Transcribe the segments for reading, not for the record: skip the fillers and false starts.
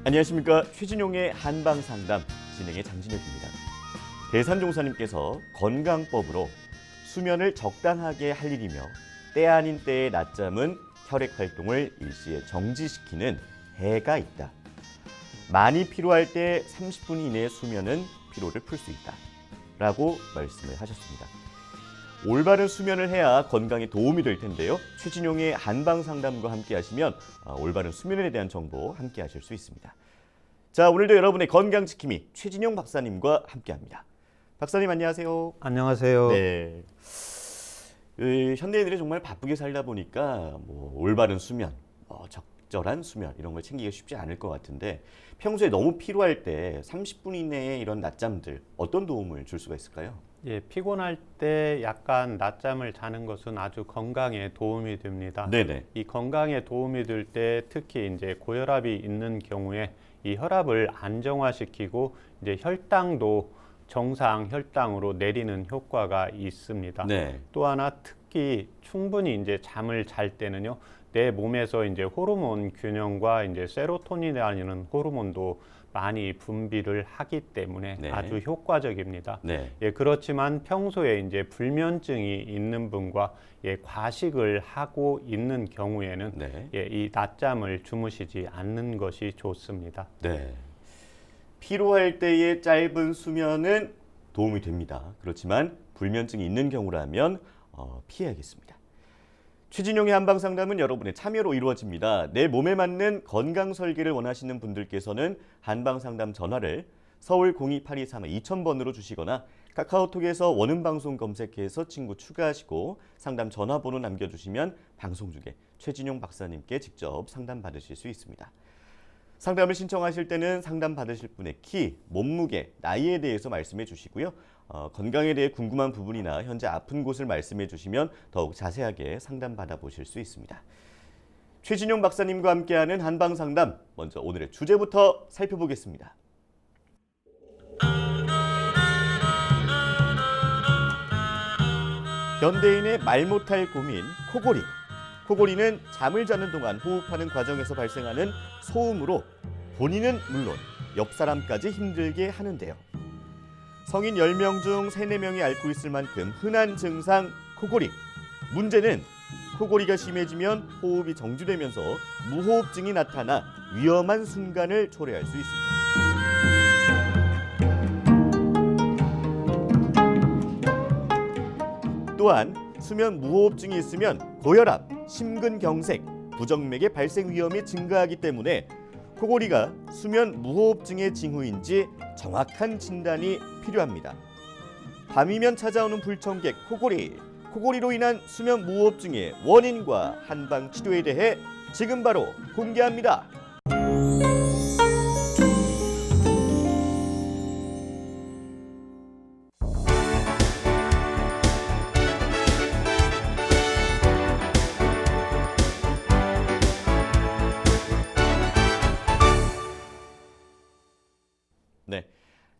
안녕하십니까. 최진용의 한방상담 진행의 장진혁입니다. 대산종사님께서 건강법으로 수면을 적당하게 할 일이며 때 아닌 때의 낮잠은 혈액 활동을 일시에 정지시키는 해가 있다. 많이 피로할 때 30분 이내의 수면은 피로를 풀 수 있다. 라고 말씀을 하셨습니다. 올바른 수면을 해야 건강에 도움이 될 텐데요. 최진용의 한방상담과 함께 하시면 올바른 수면에 대한 정보 함께 하실 수 있습니다. 자, 오늘도 여러분의 건강지킴이 최진용 박사님과 함께합니다. 박사님 안녕하세요. 안녕하세요. 네. 현대인들이 정말 바쁘게 살다 보니까 올바른 수면, 적절한 수면 이런 걸 챙기기가 쉽지 않을 것 같은데 평소에 너무 피로할 때 30분 이내에 이런 낮잠들 어떤 도움을 줄 수가 있을까요? 예, 피곤할 때 약간 낮잠을 자는 것은 아주 건강에 도움이 됩니다. 네네. 이 건강에 도움이 될 때 특히 이제 고혈압이 있는 경우에 이 혈압을 안정화시키고 이제 혈당도 정상 혈당으로 내리는 효과가 있습니다. 네. 또 하나 특히 충분히 이제 잠을 잘 때는요, 내 몸에서 이제 호르몬 균형과 이제 세로토닌이라는 호르몬도 많이 분비를 하기 때문에 네. 아주 효과적입니다. 네. 예, 그렇지만 평소에 이제 불면증이 있는 분과 과식을 하고 있는 경우에는 네. 이 낮잠을 주무시지 않는 것이 좋습니다. 네. 피로할 때의 짧은 수면은 도움이 됩니다. 그렇지만 불면증이 있는 경우라면 피해야겠습니다. 최진용의 한방상담은 여러분의 참여로 이루어집니다. 내 몸에 맞는 건강 설계를 원하시는 분들께서는 한방상담 전화를 서울 02823-2000번으로 주시거나 카카오톡에서 원음방송 검색해서 친구 추가하시고 상담 전화번호 남겨주시면 방송 중에 최진용 박사님께 직접 상담 받으실 수 있습니다. 상담을 신청하실 때는 상담 받으실 분의 키, 몸무게, 나이에 대해서 말씀해 주시고요. 건강에 대해 궁금한 부분이나 현재 아픈 곳을 말씀해 주시면 더욱 자세하게 상담 받아보실 수 있습니다. 최진용 박사님과 함께하는 한방상담, 먼저 오늘의 주제부터 살펴보겠습니다. 현대인의 말 못할 고민, 코골이. 코골이는 잠을 자는 동안 호흡하는 과정에서 발생하는 소음으로 본인은 물론 옆 사람까지 힘들게 하는데요. 성인 10명 중 3, 4명이 앓고 있을 만큼 흔한 증상 코골이. 문제는 코골이가 심해지면 호흡이 정지되면서 무호흡증이 나타나 위험한 순간을 초래할 수 있습니다. 또한 수면 무호흡증이 있으면 고혈압, 심근경색, 부정맥의 발생 위험이 증가하기 때문에 코골이가 수면 무호흡증의 징후인지 정확한 진단이 필요합니다. 밤이면 찾아오는 불청객 코골이, 코골이로 인한 수면 무호흡증의 원인과 한방 치료에 대해 지금 바로 공개합니다. 네,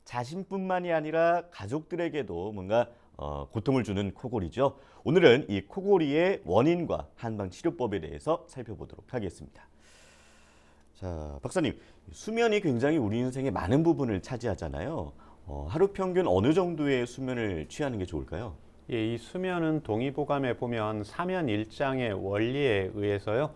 자신뿐만이 아니라 가족들에게도 뭔가 고통을 주는 코골이죠. 오늘은 이 코골이의 원인과 한방 치료법에 대해서 살펴보도록 하겠습니다. 자, 박사님, 수면이 굉장히 우리 인생의 많은 부분을 차지하잖아요. 하루 평균 어느 정도의 수면을 취하는 게 좋을까요? 이 수면은 동의보감에 보면 사면일장의 원리에 의해서요,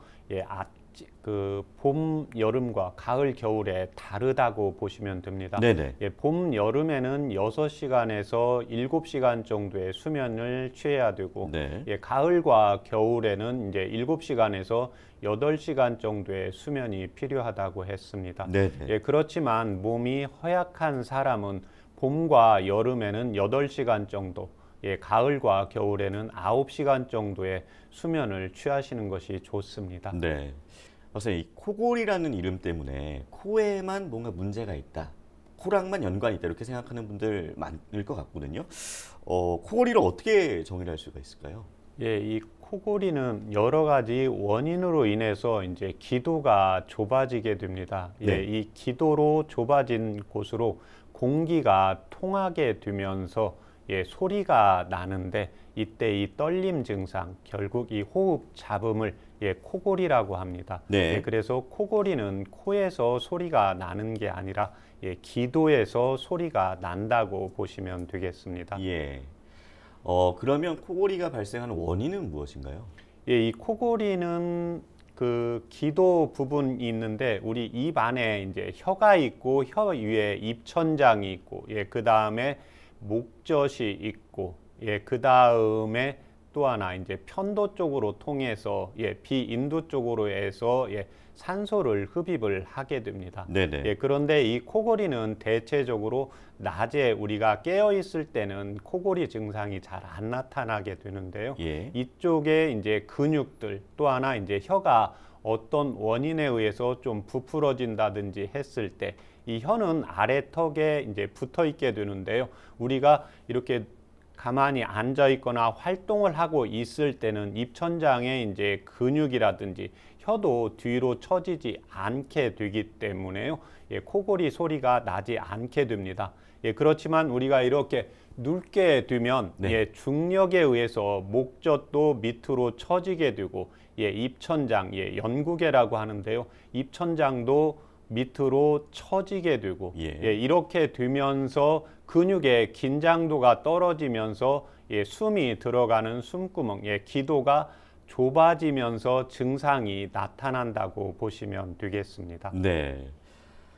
봄, 여름과 가을, 겨울에 다르다고 보시면 됩니다. 네네. 봄, 여름에는 6시간에서 7시간 정도의 수면을 취해야 되고, 네. 가을과 겨울에는 이제 7시간에서 8시간 정도의 수면이 필요하다고 했습니다. 네네. 그렇지만 몸이 허약한 사람은 봄과 여름에는 8시간 정도, 가을과 겨울에는 9시간 정도의 수면을 취하시는 것이 좋습니다. 네. 박사님, 이 코골이라는 이름 때문에 코에만 뭔가 문제가 있다, 코랑만 연관이 있다 이렇게 생각하는 분들 많을 것 같거든요. 코골이를 어떻게 정의할 수가 있을까요? 이 코골이는 여러 가지 원인으로 인해서 이제 기도가 좁아지게 됩니다. 네. 이 기도로 좁아진 곳으로 공기가 통하게 되면서 소리가 나는데 이때 이 떨림 증상, 결국 이 호흡 잡음을 코골이라고 합니다. 네. 그래서 코골이는 코에서 소리가 나는 게 아니라 기도에서 소리가 난다고 보시면 되겠습니다. 예. 그러면 코골이가 발생하는 원인은 무엇인가요? 이 코골이는 그 기도 부분이 있는데 우리 입 안에 이제 혀가 있고 혀 위에 입천장이 있고 그 다음에 목젖이 있고 그 다음에 또 하나 이제 편도 쪽으로 통해서 비인두 쪽으로 해서 산소를 흡입을 하게 됩니다. 네네. 그런데 이 코골이는 대체적으로 낮에 우리가 깨어 있을 때는 코골이 증상이 잘 안 나타나게 되는데요. 예. 이쪽에 이제 근육들 또 하나 이제 혀가 어떤 원인에 의해서 좀 부풀어진다든지 했을 때 이 혀는 아래 턱에 이제 붙어 있게 되는데요. 우리가 이렇게 가만히 앉아 있거나 활동을 하고 있을 때는 입천장에 이제 근육이라든지 혀도 뒤로 처지지 않게 되기 때문에요. 코골이 소리가 나지 않게 됩니다. 그렇지만 우리가 이렇게 눕게 되면 네. 중력에 의해서 목젖도 밑으로 처지게 되고 입천장, 연구개라고 하는데요. 입천장도 밑으로 처지게 되고 이렇게 되면서 근육의 긴장도가 떨어지면서 숨이 들어가는 숨구멍, 기도가 좁아지면서 증상이 나타난다고 보시면 되겠습니다. 네.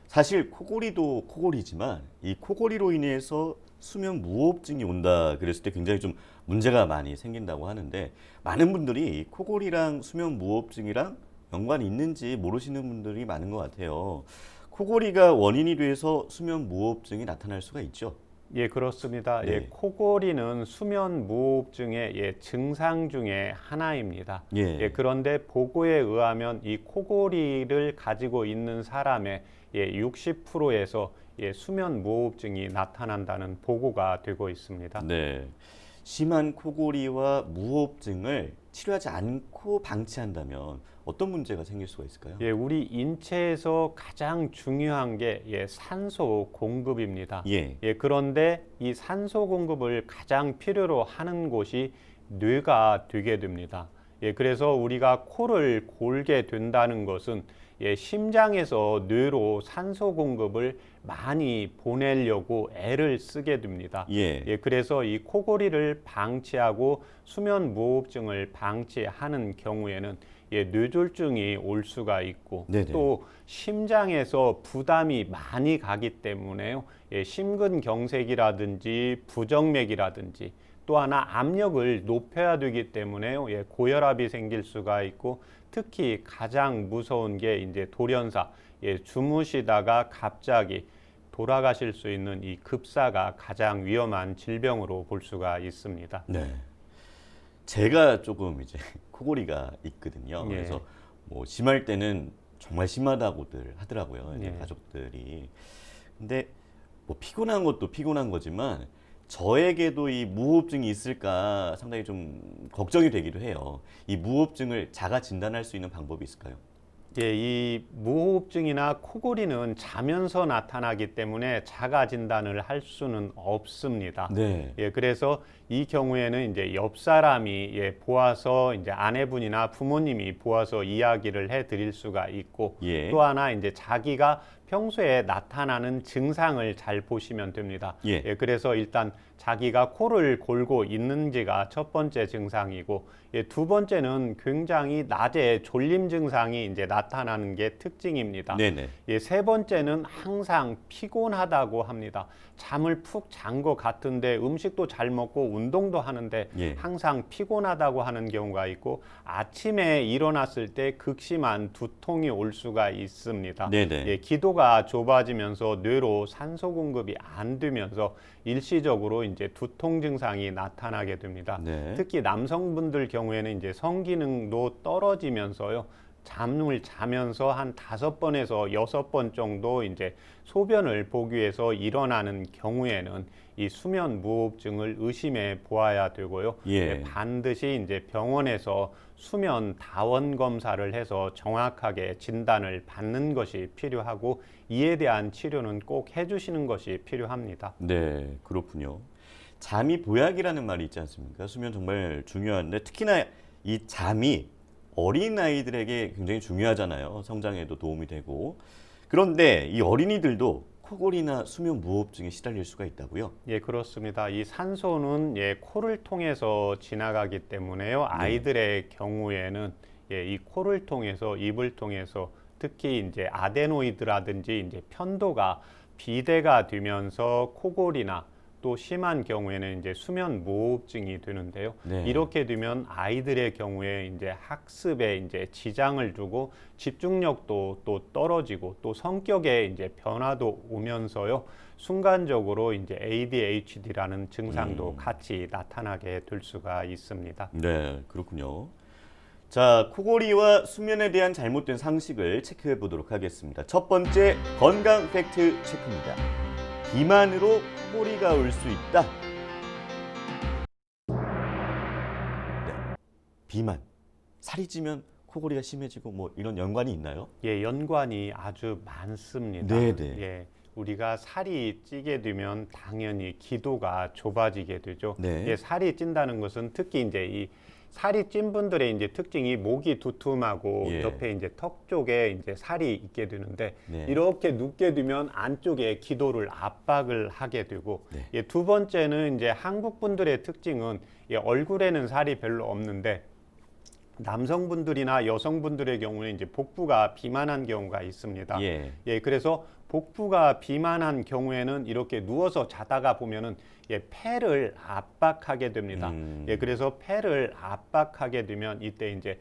사실 코골이도 코골이지만 이 코골이로 인해서 수면 무호흡증이 온다 그랬을 때 굉장히 좀 문제가 많이 생긴다고 하는데 많은 분들이 이 코골이랑 수면 무호흡증이랑 연관이 있는지 모르시는 분들이 많은 것 같아요. 코골이가 원인이 돼서 수면 무호흡증이 나타날 수가 있죠. 그렇습니다. 네. 코골이는 수면 무호흡증의 증상 중에 하나입니다. 그런데 보고에 의하면 이 코골이를 가지고 있는 사람의 60%에서 수면 무호흡증이 나타난다는 보고가 되고 있습니다. 네. 심한 코골이와 무호흡증을 치료하지 않고 방치한다면 어떤 문제가 생길 수가 있을까요? 우리 인체에서 가장 중요한 게 산소 공급입니다. 그런데 이 산소 공급을 가장 필요로 하는 곳이 뇌가 되게 됩니다. 그래서 우리가 코를 골게 된다는 것은 심장에서 뇌로 산소 공급을 많이 보내려고 애를 쓰게 됩니다. 그래서 이 코골이를 방치하고 수면 무호흡증을 방치하는 경우에는 뇌졸중이 올 수가 있고 네네. 또 심장에서 부담이 많이 가기 때문에요. 심근경색이라든지 부정맥이라든지 또 하나 압력을 높여야 되기 때문에요. 고혈압이 생길 수가 있고 특히 가장 무서운 게 이제 돌연사, 주무시다가 갑자기 돌아가실 수 있는 이 급사가 가장 위험한 질병으로 볼 수가 있습니다. 네. 제가 조금 이제 코골이가 있거든요. 그래서 뭐 심할 때는 정말 심하다고들 하더라고요. 이제 가족들이. 근데 뭐 피곤한 것도 피곤한 거지만 저에게도 이 무호흡증이 있을까 상당히 좀 걱정이 되기도 해요. 이 무호흡증을 자가 진단할 수 있는 방법이 있을까요? 이 무호흡증이나 코골이는 자면서 나타나기 때문에 자가 진단을 할 수는 없습니다. 그래서 이 경우에는 이제 옆 사람이 보아서 이제 아내분이나 부모님이 보아서 이야기를 해드릴 수가 있고 또 하나 이제 자기가 평소에 나타나는 증상을 잘 보시면 됩니다. 그래서 일단 자기가 코를 골고 있는지가 첫 번째 증상이고 두 번째는 굉장히 낮에 졸림 증상이 이제 나타나는 게 특징입니다. 세 번째는 항상 피곤하다고 합니다. 잠을 푹 잔 것 같은데 음식도 잘 먹고 운동도 하는데 항상 피곤하다고 하는 경우가 있고 아침에 일어났을 때 극심한 두통이 올 수가 있습니다. 기도가 좁아지면서 뇌로 산소 공급이 안 되면서 일시적으로 이제 두통 증상이 나타나게 됩니다. 특히 남성분들 경우에는 이제 성기능도 떨어지면서요. 잠을 자면서 한 5번에서 6번 정도 이제 소변을 보기 위해서 일어나는 경우에는 이 수면 무호흡증을 의심해 보아야 되고요. 반드시 이제 병원에서 수면 다원 검사를 해서 정확하게 진단을 받는 것이 필요하고 이에 대한 치료는 꼭 해주시는 것이 필요합니다. 네, 그렇군요. 잠이 보약이라는 말이 있지 않습니까? 수면 정말 중요한데 특히나 이 잠이 어린 아이들에게 굉장히 중요하잖아요. 성장에도 도움이 되고. 그런데 이 어린이들도 코골이나 수면 무호흡증에 시달릴 수가 있다고요? 예, 그렇습니다. 이 산소는 코를 통해서 지나가기 때문에요. 아이들의 경우에는 이 코를 통해서 입을 통해서 특히 이제 아데노이드라든지 이제 편도가 비대가 되면서 코골이나 또 심한 경우에는 이제 수면 무호흡증이 되는데요. 네. 이렇게 되면 아이들의 경우에 이제 학습에 이제 지장을 주고 집중력도 또 떨어지고 또 성격에 이제 변화도 오면서요. 순간적으로 이제 ADHD라는 증상도 같이 나타나게 될 수가 있습니다. 네, 그렇군요. 자, 코골이와 수면에 대한 잘못된 상식을 체크해 보도록 하겠습니다. 첫 번째, 건강 팩트 체크입니다. 비만으로 코골이가 올 수 있다. 네, 비만. 살이 찌면 코골이가 심해지고 뭐 이런 연관이 있나요? 예, 연관이 아주 많습니다. 네네. 예, 우리가 살이 찌게 되면 당연히 기도가 좁아지게 되죠. 네. 예, 살이 찐다는 것은 특히 이제 이 살이 찐 분들의 이제 특징이 목이 두툼하고 예. 옆에 이제 턱 쪽에 이제 살이 있게 되는데 네. 이렇게 눕게 되면 안쪽에 기도를 압박을 하게 되고 네. 예, 두 번째는 이제 한국 분들의 특징은 얼굴에는 살이 별로 없는데 남성분들이나 여성분들의 경우는 이제 복부가 비만한 경우가 있습니다. 예. 그래서 복부가 비만한 경우에는 이렇게 누워서 자다가 보면은 폐를 압박하게 됩니다. 그래서 폐를 압박하게 되면 이때 이제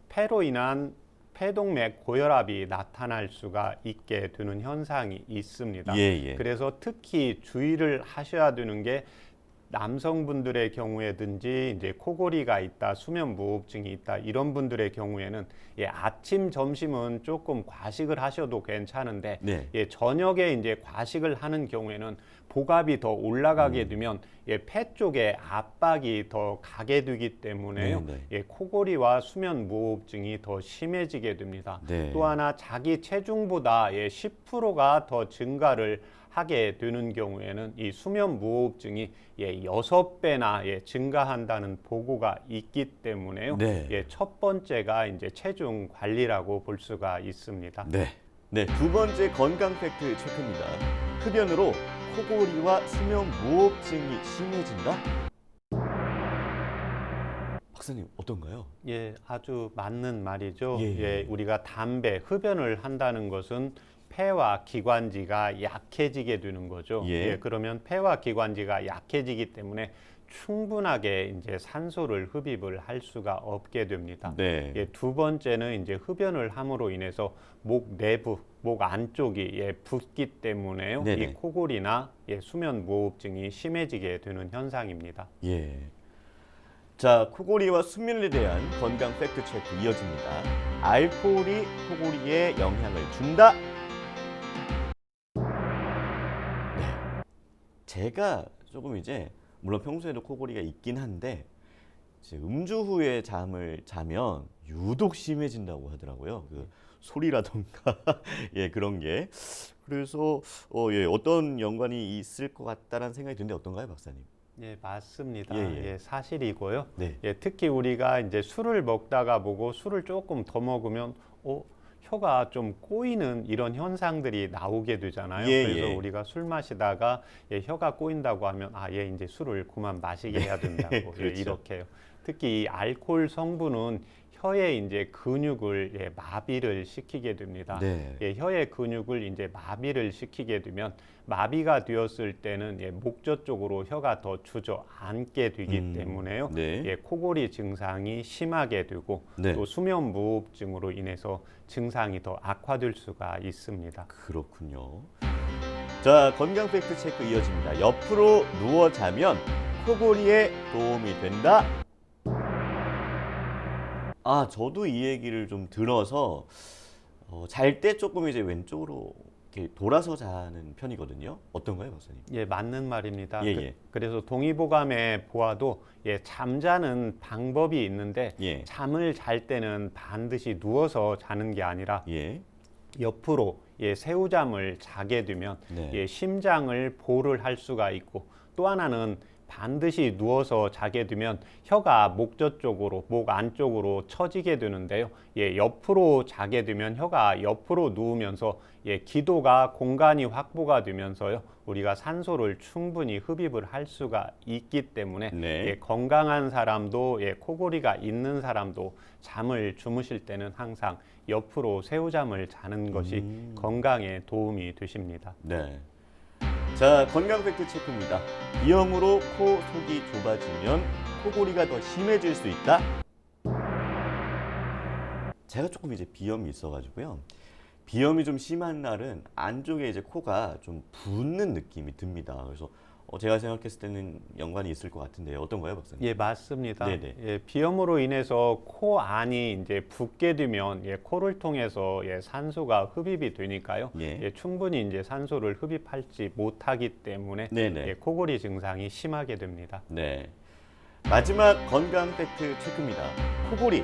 폐로 인한 폐동맥 고혈압이 나타날 수가 있게 되는 현상이 있습니다. 예. 그래서 특히 주의를 하셔야 되는 게 남성분들의 경우에든지 이제 코골이가 있다, 수면 무호흡증이 있다 이런 분들의 경우에는 아침, 점심은 조금 과식을 하셔도 괜찮은데 네. 저녁에 이제 과식을 하는 경우에는 복압이 더 올라가게 되면 폐 쪽에 압박이 더 가게 되기 때문에요. 코골이와 수면 무호흡증이 더 심해지게 됩니다. 네. 또 하나 자기 체중보다 10%가 더 증가를 하게 되는 경우에는 이 수면 무호흡증이 6배나 증가한다는 보고가 있기 때문에요. 네. 첫 번째가 이제 체중 관리라고 볼 수가 있습니다. 네, 두 번째 건강 팩트 체크입니다. 흡연으로 코골이와 수면 무호흡증이 심해진다? 박사님 어떤가요? 아주 맞는 말이죠. 예. 우리가 담배, 흡연을 한다는 것은 폐와 기관지가 약해지게 되는 거죠. 그러면 폐와 기관지가 약해지기 때문에 충분하게 이제 산소를 흡입을 할 수가 없게 됩니다. 두 번째는 이제 흡연을 함으로 인해서 목 내부, 목 안쪽이 붓기 때문에요. 이 코골이나 수면 무호흡증이 심해지게 되는 현상입니다. 자, 코골이와 수면에 대한 건강 팩트 체크 이어집니다. 알코올이 코골이에 영향을 준다? 제가 조금 이제 물론 평소에도 코골이가 있긴 한데 이제 음주 후에 잠을 자면 유독 심해진다고 하더라고요. 그 소리라던가 그런 게. 그래서 어떤 연관이 있을 것 같다라는 생각이 드는데 어떤가요, 박사님? 맞습니다. 예. 사실이고요. 네. 특히 우리가 이제 술을 먹다가 보고 술을 조금 더 먹으면 혀가 좀 꼬이는 이런 현상들이 나오게 되잖아요. 그래서 우리가 술 마시다가 혀가 꼬인다고 하면 이제 술을 그만 마시게 해야 된다고 그렇죠. 이렇게요. 특히 이 알코올 성분은 혀의 이제 근육을 마비를 시키게 됩니다. 혀의 근육을 이제 마비를 시키게 되면 마비가 되었을 때는 목젖 쪽으로 혀가 더 주저앉게 되기 때문에요. 코골이 증상이 심하게 되고 또 수면 무호흡증으로 인해서 증상이 더 악화될 수가 있습니다. 그렇군요. 자, 건강 팩트 체크 이어집니다. 옆으로 누워 자면 코골이에 도움이 된다. 저도 이 얘기를 좀 들어서 잘 때 조금 이제 왼쪽으로 이렇게 돌아서 자는 편이거든요. 어떤가요, 박사님? 맞는 말입니다. 예. 그래서 동의보감에 보아도 잠자는 방법이 있는데 잠을 잘 때는 반드시 누워서 자는 게 아니라 옆으로 새우잠을 자게 되면 심장을 보를 할 수가 있고 또 하나는 반드시 누워서 자게 되면 혀가 목젖 쪽으로, 목 안쪽으로 처지게 되는데요. 옆으로 자게 되면 혀가 옆으로 누우면서 기도가 공간이 확보가 되면서요. 우리가 산소를 충분히 흡입을 할 수가 있기 때문에 네. 건강한 사람도 코골이가 있는 사람도 잠을 주무실 때는 항상 옆으로 새우잠을 자는 것이 건강에 도움이 되십니다. 네. 자, 건강 팩트 체크입니다. 비염으로 코 속이 좁아지면 코골이가 더 심해질 수 있다. 제가 조금 이제 비염이 있어가지고요. 비염이 좀 심한 날은 안쪽에 이제 코가 좀 붓는 느낌이 듭니다. 그래서 제가 생각했을 때는 연관이 있을 것 같은데요. 어떤가요, 박사님? 예, 맞습니다. 네네. 비염으로 인해서 코 안이 이제 붓게 되면 코를 통해서 산소가 흡입이 되니까요. 예. 충분히 이제 산소를 흡입하지 못하기 때문에 네네. 코골이 증상이 심하게 됩니다. 네. 마지막 건강 팩트 체크입니다. 코골이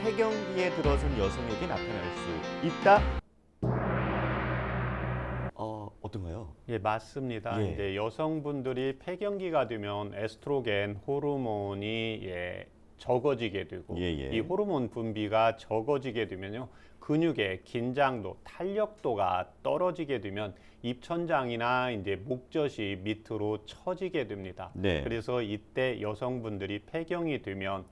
폐경기에 들어선 여성에게 나타날 수 있다. 어떤가요? 예, 맞습니다. 예. 이제 여성분들이 폐경기가 되면 에스트로겐 호르몬이 적어지게 되고 예. 이 호르몬 분비가 적어지게 되면요. 근육의 긴장도, 탄력도가 떨어지게 되면 입천장이나 이제 목젖이 밑으로 처지게 됩니다. 네. 그래서 이때 여성분들이 폐경이 되면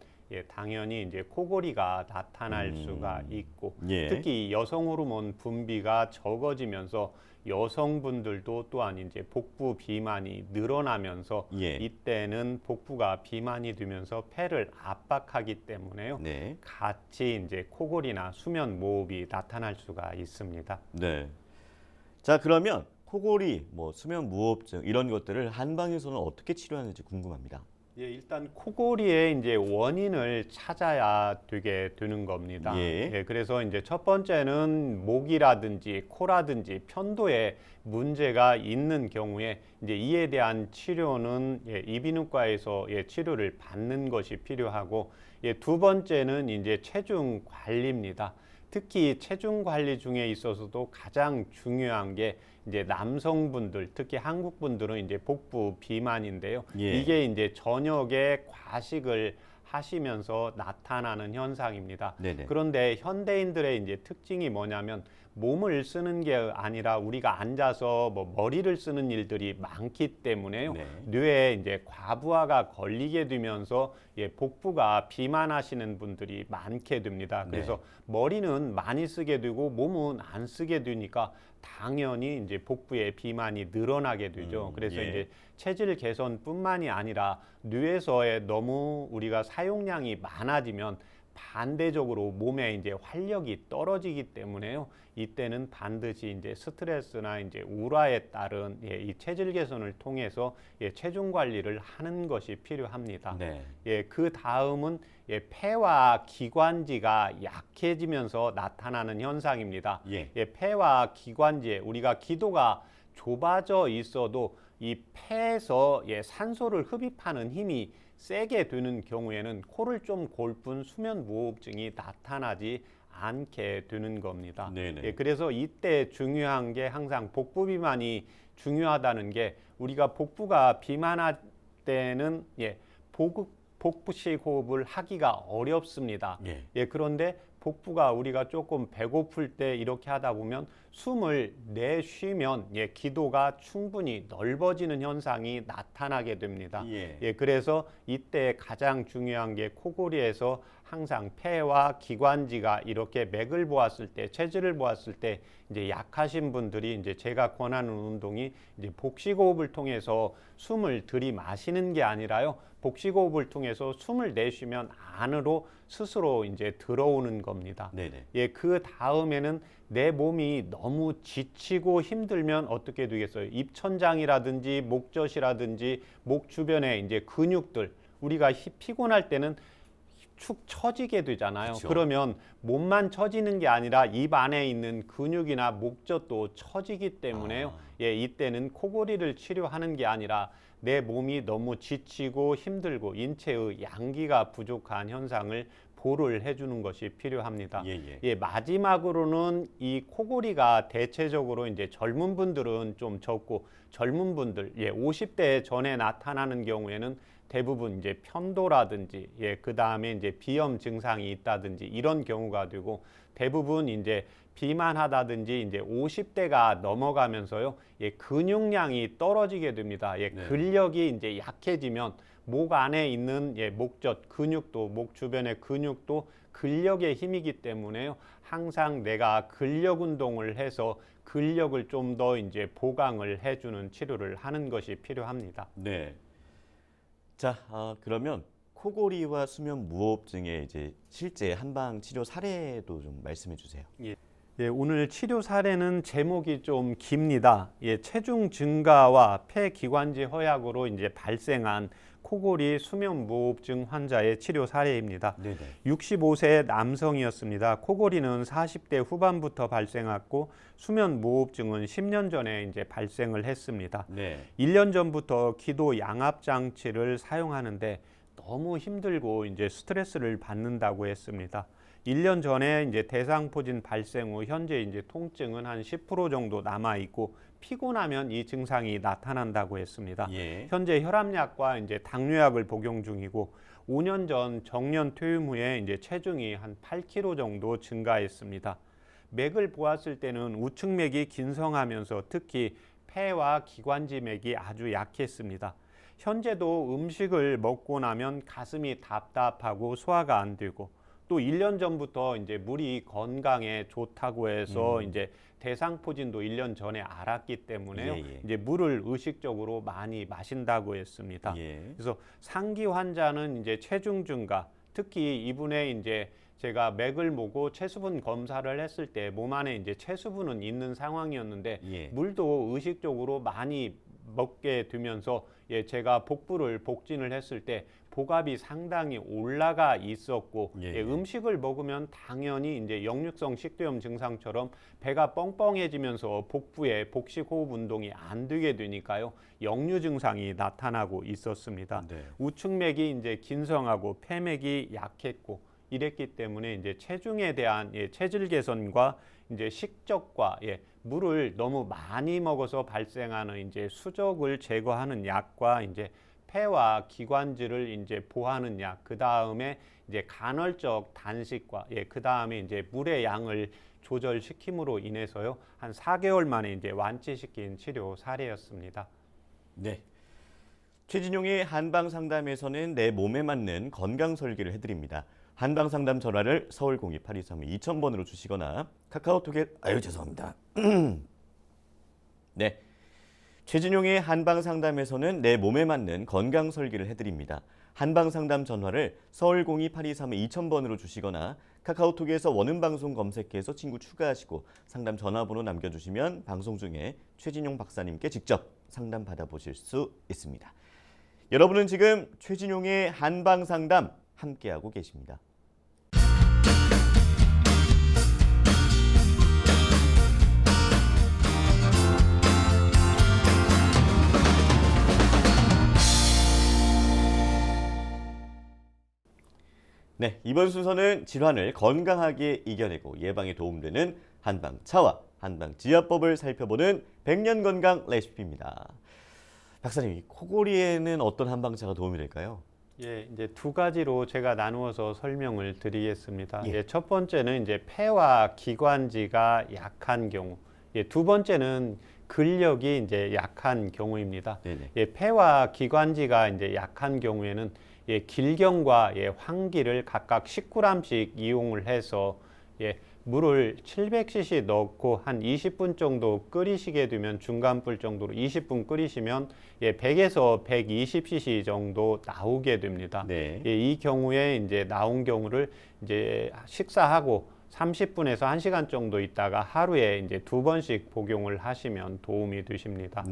당연히 이제 코골이가 나타날 수가 있고 예. 특히 여성 호르몬 분비가 적어지면서 여성분들도 또한 이제 복부 비만이 늘어나면서 예. 이때는 복부가 비만이 되면서 폐를 압박하기 때문에요. 네. 같이 이제 코골이나 수면 무호흡이 나타날 수가 있습니다. 네. 자, 그러면 코골이, 수면 무호흡증 이런 것들을 한방에서는 어떻게 치료하는지 궁금합니다. 일단 코골이의 이제 원인을 찾아야 되게 되는 겁니다. 예. 그래서 이제 첫 번째는 목이라든지 코라든지 편도에 문제가 있는 경우에 이제 이에 대한 치료는 이비인후과에서 치료를 받는 것이 필요하고 두 번째는 이제 체중 관리입니다. 특히 체중 관리 중에 있어서도 가장 중요한 게 이제 남성분들, 특히 한국 분들은 이제 복부 비만인데요. 예. 이게 이제 저녁에 과식을 하시면서 나타나는 현상입니다. 네네. 그런데 현대인들의 이제 특징이 뭐냐면 몸을 쓰는 게 아니라 우리가 앉아서 머리를 쓰는 일들이 많기 때문에요. 네. 뇌에 이제 과부하가 걸리게 되면서 복부가 비만하시는 분들이 많게 됩니다. 그래서 네. 머리는 많이 쓰게 되고 몸은 안 쓰게 되니까 당연히 이제 복부의 비만이 늘어나게 되죠. 그래서 예. 이제 체질 개선뿐만이 아니라 뇌에서의 너무 우리가 사용량이 많아지면 반대적으로 몸에 이제 활력이 떨어지기 때문에요. 이때는 반드시 이제 스트레스나 이제 우라에 따른 이 체질 개선을 통해서 체중 관리를 하는 것이 필요합니다. 네. 그 다음은 폐와 기관지가 약해지면서 나타나는 현상입니다. 예. 폐와 기관지에 우리가 기도가 좁아져 있어도 이 폐에서 산소를 흡입하는 힘이 세게 되는 경우에는 코를 좀 골픈 수면 무호흡증이 나타나지 않게 되는 겁니다. 네네. 그래서 이때 중요한 게 항상 복부 비만이 중요하다는 게 우리가 복부가 비만할 때는 복부식 호흡을 하기가 어렵습니다. 그런데 복부가 우리가 조금 배고플 때 이렇게 하다 보면 숨을 내쉬면 기도가 충분히 넓어지는 현상이 나타나게 됩니다. 그래서 이때 가장 중요한 게 코골이에서 항상 폐와 기관지가 이렇게 맥을 보았을 때, 체질을 보았을 때 이제 약하신 분들이 이제 제가 권하는 운동이 이제 복식호흡을 통해서 숨을 들이마시는 게 아니라요. 복식호흡을 통해서 숨을 내쉬면 안으로 스스로 이제 들어오는 겁니다. 네네. 그 다음에는 내 몸이 너무 지치고 힘들면 어떻게 되겠어요? 입천장이라든지 목젖이라든지 목 주변에 이제 근육들 우리가 피곤할 때는 축 처지게 되잖아요. 그쵸. 그러면 몸만 처지는 게 아니라 입 안에 있는 근육이나 목젖도 처지기 때문에요. 이때는 코골이를 치료하는 게 아니라 내 몸이 너무 지치고 힘들고 인체의 양기가 부족한 현상을 보를 해주는 것이 필요합니다. 예. 예, 마지막으로는 이 코골이가 대체적으로 이제 젊은 분들은 좀 적고 젊은 분들, 50대 전에 나타나는 경우에는 대부분 이제 편도라든지, 그 다음에 이제 비염 증상이 있다든지 이런 경우가 되고 대부분 이제 비만하다든지 이제 50대가 넘어가면서요, 근육량이 떨어지게 됩니다. 네. 근력이 이제 약해지면 목 안에 있는 목젖 근육도, 목 주변의 근육도 근력의 힘이기 때문에요. 항상 내가 근력 운동을 해서 근력을 좀 더 이제 보강을 해주는 치료를 하는 것이 필요합니다. 네. 자, 그러면 코골이와 수면 무호흡증의 이제 실제 한방 치료 사례도 좀 말씀해 주세요. 예, 오늘 치료 사례는 제목이 좀 깁니다. 체중 증가와 폐기관지 허약으로 이제 발생한 코골이 수면 무호흡증 환자의 치료 사례입니다. 네네. 65세 남성이었습니다. 코골이는 40대 후반부터 발생했고 수면 무호흡증은 10년 전에 이제 발생을 했습니다. 네. 1년 전부터 기도 양압 장치를 사용하는데 너무 힘들고 이제 스트레스를 받는다고 했습니다. 1년 전에 이제 대상포진 발생 후 현재 이제 통증은 한 10% 정도 남아 있고 피곤하면 이 증상이 나타난다고 했습니다. 예. 현재 혈압약과 이제 당뇨약을 복용 중이고 5년 전 정년 퇴임 후에 이제 체중이 한 8kg 정도 증가했습니다. 맥을 보았을 때는 우측맥이 긴성하면서 특히 폐와 기관지 맥이 아주 약했습니다. 현재도 음식을 먹고 나면 가슴이 답답하고 소화가 안 되고 또 1년 전부터 이제 물이 건강에 좋다고 해서 이제 대상포진도 1년 전에 알았기 때문에요. 이제 물을 의식적으로 많이 마신다고 했습니다. 그래서 상기 환자는 이제 체중 증가, 특히 이분의 이제 제가 맥을 보고 체수분 검사를 했을 때 몸 안에 이제 체수분은 있는 상황이었는데 물도 의식적으로 많이 먹게 되면서 제가 복부를 복진을 했을 때 복압이 상당히 올라가 있었고 음식을 먹으면 당연히 이제 역류성 식도염 증상처럼 배가 뻥뻥해지면서 복부에 복식 호흡 운동이 안 되게 되니까요. 역류 증상이 나타나고 있었습니다. 우측맥이 이제 긴성하고 폐맥이 약했고 이랬기 때문에 이제 체중에 대한 체질 개선과 이제 식적과 물을 너무 많이 먹어서 발생하는 이제 수족을 제거하는 약과 이제 폐와 기관지를 이제 보하는 약, 그 다음에 이제 간헐적 단식과 그 다음에 이제 물의 양을 조절시킴으로 인해서요 한 4개월 만에 이제 완치시킨 치료 사례였습니다. 네. 최진용의 한방 상담에서는 내 몸에 맞는 건강 설계를 해드립니다. 한방 상담 전화를 서울 02-8232-2000번으로 주시거나 카카오톡에 죄송합니다. 네. 최진용의 한방 상담에서는 내 몸에 맞는 건강 설계를 해드립니다. 한방 상담 전화를 서울 02-8232-2000번으로 주시거나 카카오톡에서 원음방송 검색해서 친구 추가하시고 상담 전화번호 남겨주시면 방송 중에 최진용 박사님께 직접 상담 받아보실 수 있습니다. 여러분은 지금 최진용의 한방 상담 함께하고 계십니다. 네, 이번 순서는 질환을 건강하게 이겨내고 예방에 도움되는 한방차와 한방지압법을 살펴보는 백년건강 레시피입니다. 박사님, 이 코골이에는 어떤 한방차가 도움이 될까요? 이제 두 가지로 제가 나누어서 설명을 드리겠습니다. 첫 번째는 이제 폐와 기관지가 약한 경우, 두 번째는 근력이 이제 약한 경우입니다. 폐와 기관지가 이제 약한 경우에는 길경과 환기를 각각 10g씩 이용을 해서 물을 700cc 넣고 한 20분 정도 끓이시게 되면 중간불 정도로 20분 끓이시면 100에서 120cc 정도 나오게 됩니다. 이 경우에 이제 나온 경우를 이제 식사하고 30분에서 1시간 정도 있다가 하루에 이제 2번씩 복용을 하시면 도움이 되십니다.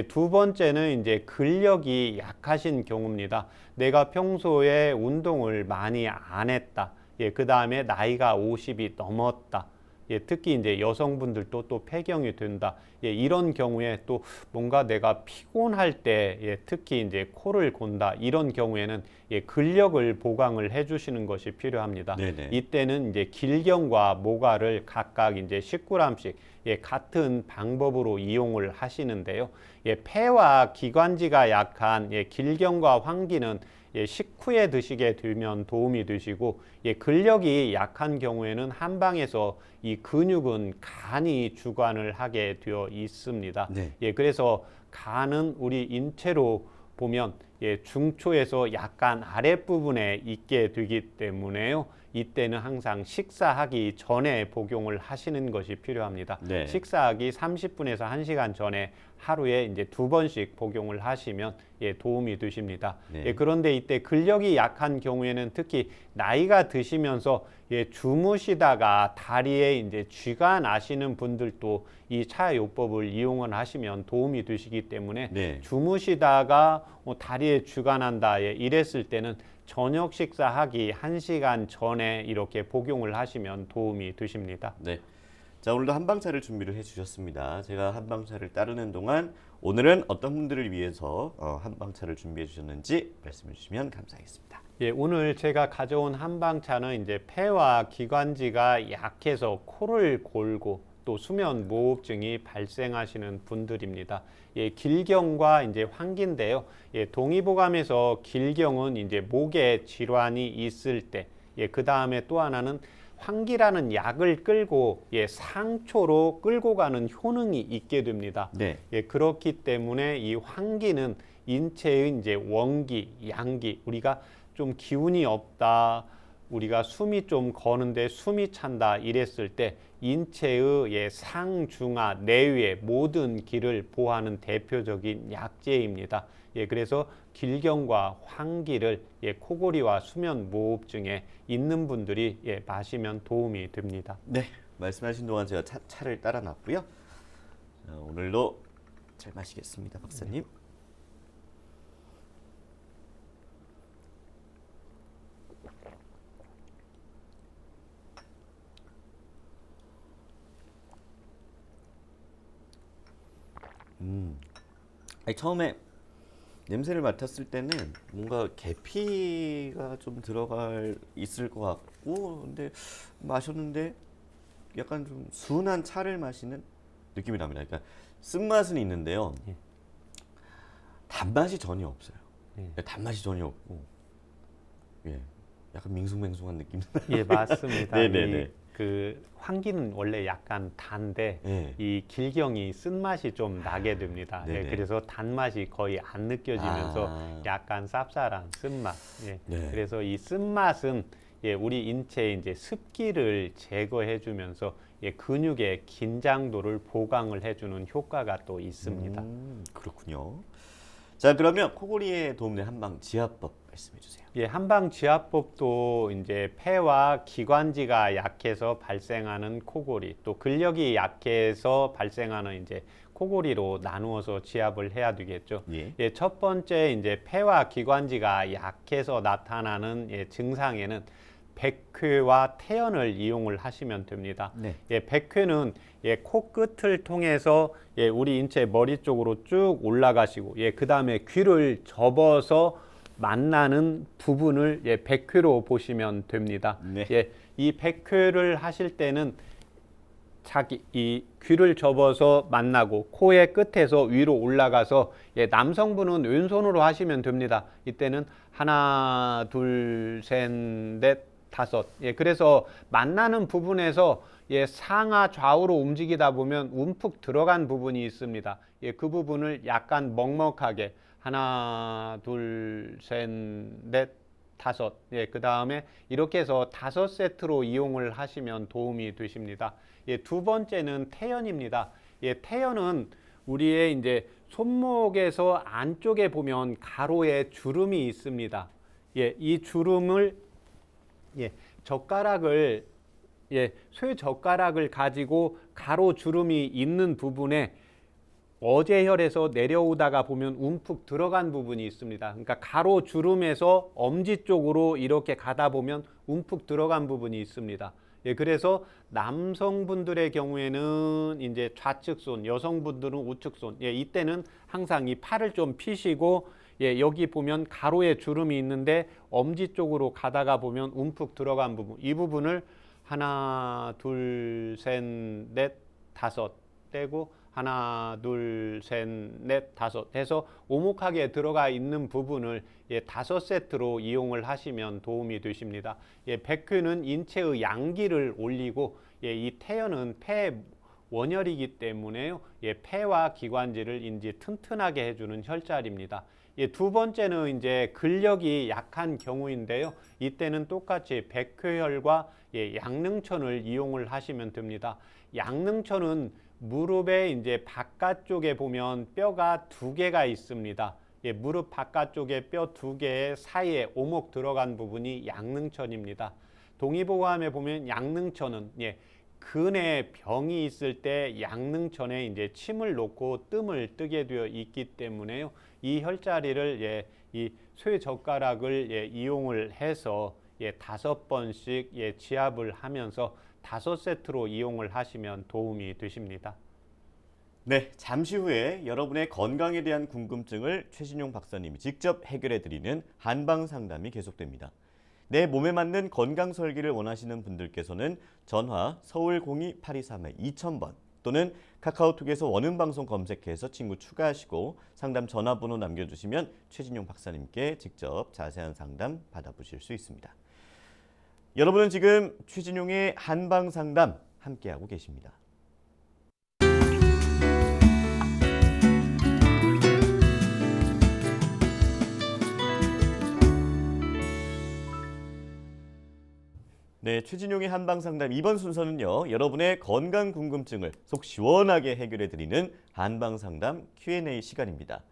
두 번째는 이제 근력이 약하신 경우입니다. 내가 평소에 운동을 많이 안 했다. 그 다음에 나이가 50이 넘었다. 예, 특히 이제 여성분들도 또 폐경이 된다. 예, 이런 경우에 또 뭔가 내가 피곤할 때, 예, 특히 이제 코를 곤다. 이런 경우에는 예, 근력을 보강을 해주시는 것이 필요합니다. 네네. 이때는 이제 길경과 모가를 각각 이제 10g씩 예, 같은 방법으로 이용을 하시는데요. 예, 폐와 기관지가 약한 예, 길경과 황기는 예, 식후에 드시게 되면 도움이 되시고, 예, 근력이 약한 경우에는 한방에서 이 근육은 간이 주관을 하게 되어 있습니다. 네. 예, 그래서 간은 우리 인체로 보면 예, 중초에서 약간 아랫부분에 있게 되기 때문에요. 이때는 항상 식사하기 전에 복용을 하시는 것이 필요합니다. 네. 식사하기 30분에서 1시간 전에 하루에 이제 2번씩 복용을 하시면 예, 도움이 되십니다. 네. 예, 그런데 이때 근력이 약한 경우에는 특히 나이가 드시면서 예, 주무시다가 다리에 이제 쥐가 나시는 분들도 이 차요법을 이용을 하시면 도움이 되시기 때문에 네. 주무시다가 다리에 쥐가 난다 예, 이랬을 때는 저녁 식사하기 1시간 전에 이렇게 복용을 하시면 도움이 되십니다. 네. 자, 오늘도 한방차를 준비를 해주셨습니다. 제가 한방차를 따르는 동안 오늘은 어떤 분들을 위해서 한방차를 준비해 주셨는지 말씀해 주시면 감사하겠습니다. 예, 오늘 제가 가져온 한방차는 이제 폐와 기관지가 약해서 코를 골고 또 수면 무호흡증이 발생하시는 분들입니다. 예, 길경과 이제 환기인데요. 예, 동의보감에서 길경은 이제 목에 질환이 있을 때, 예, 그 다음에 또 하나는 환기라는 약을 끌고 예, 상초로 끌고 가는 효능이 있게 됩니다. 네. 예, 그렇기 때문에 이 환기는 인체의 이제 원기, 양기, 우리가 좀 기운이 없다, 우리가 숨이 좀 거는데 숨이 찬다 이랬을 때 인체의 예, 상중하 내외 모든 기를 보호하는 대표적인 약재입니다. 예, 그래서 길경과 환기를 예, 코골이와 수면 무호흡증에 있는 분들이 예, 마시면 도움이 됩니다. 네. 말씀하신 동안 제가 차를 따라 놨고요. 자, 오늘도 잘 마시겠습니다, 박사님. 아니, 처음에 냄새를 맡았을 때는 뭔가 계피가 좀 있을 것 같고, 근데 마셨는데 약간 좀 순한 차를 마시는 느낌이 납니다. 그러니까 쓴맛은 있는데요, 예. 단맛이 전혀 없어요. 예. 단맛이 전혀 없고, 예, 약간 밍숭맹숭한 느낌. 예, 맞습니다. 네네네. 그 환기는 원래 약간 단데 네. 이 길경이 쓴맛이 좀 나게 됩니다. 예, 네네. 그래서 단맛이 거의 안 느껴지면서 아. 약간 쌉쌀한 쓴맛. 예, 네. 그래서 이 쓴맛은 예, 우리 인체에 이제 습기를 제거해 주면서 예, 근육의 긴장도를 보강을 해주는 효과가 또 있습니다. 그렇군요. 자, 그러면 코골이에 도움되는 한방 지압법 말씀해 주세요. 예, 한방 지압법도 이제 폐와 기관지가 약해서 발생하는 코골이, 또 근력이 약해서 발생하는 이제 코골이로 나누어서 지압을 해야 되겠죠. 예. 예, 첫 번째 이제 폐와 기관지가 약해서 나타나는 예, 증상에는 백회와 태연을 이용을 하시면 됩니다. 네. 예, 백회는 예, 코끝을 통해서 예, 우리 인체 머리 쪽으로 쭉 올라가시고, 예, 그 다음에 귀를 접어서 만나는 부분을 예, 백회로 보시면 됩니다. 네. 예, 이 백회를 하실 때는 이 귀를 접어서 만나고 코의 끝에서 위로 올라가서 예, 남성분은 왼손으로 하시면 됩니다. 이때는 하나, 둘, 셋, 넷, 다섯. 예, 그래서 만나는 부분에서 예, 상하 좌우로 움직이다 보면 움푹 들어간 부분이 있습니다. 예, 그 부분을 약간 먹먹하게 하나, 둘, 셋, 넷, 다섯. 예, 그 다음에 이렇게 해서 5세트로 이용을 하시면 도움이 되십니다. 예, 두 번째는 태연입니다. 예, 태연은 우리의 이제 손목에서 안쪽에 보면 가로에 주름이 있습니다. 예, 이 주름을 예, 젓가락을 쇠젓가락을 가지고 가로 주름이 있는 부분에 어제혈에서 내려오다가 보면 움푹 들어간 부분이 있습니다. 그러니까 가로 주름에서 엄지 쪽으로 이렇게 가다 보면 움푹 들어간 부분이 있습니다. 예, 그래서 남성분들의 경우에는 이제 좌측 손, 여성분들은 우측 손. 예, 이때는 항상 이 팔을 좀 펴시고, 예, 여기 보면 가로에 주름이 있는데 엄지 쪽으로 가다가 보면 움푹 들어간 부분, 이 부분을 하나, 둘, 셋, 넷, 다섯 떼고 하나, 둘, 셋, 넷, 다섯 해서 오목하게 들어가 있는 부분을 예, 5세트로 이용을 하시면 도움이 되십니다. 예, 백회는 인체의 양기를 올리고 예, 이 태연은 폐 원혈이기 때문에요. 예, 폐와 기관지를 이제 튼튼하게 해주는 혈자리입니다. 예, 두 번째는 이제 근력이 약한 경우인데요. 이때는 똑같이 백회혈과 예, 양릉천을 이용을 하시면 됩니다. 양릉천은 무릎의 이제 바깥쪽에 보면 뼈가 2개가 있습니다. 예, 무릎 바깥쪽에 뼈 2개 사이에 오목 들어간 부분이 양릉천입니다. 동의보감에 보면 양릉천은 예, 근에 병이 있을 때 양릉천에 이제 침을 놓고 뜸을 뜨게 되어 있기 때문에요. 이 혈자리를 예, 이 쇠젓가락을 예, 이용을 해서 예, 5번씩 예, 지압을 하면서 5세트로 이용을 하시면 도움이 되십니다. 네, 잠시 후에 여러분의 건강에 대한 궁금증을 최진용 박사님이 직접 해결해 드리는 한방 상담이 계속됩니다. 내 몸에 맞는 건강 설계를 원하시는 분들께서는 전화 서울 02-823-2000번 또는 카카오톡에서 원음방송 검색해서 친구 추가하시고 상담 전화번호 남겨주시면 최진용 박사님께 직접 자세한 상담 받아보실 수 있습니다. 여러분은 지금 최진용의 한방 상담 함께하고 계십니다. 네, 최진용의 한방상담 이번 순서는요. 여러분의 건강 궁금증을 속 시원하게 해결해드리는 한방상담 Q&A 시간입니다.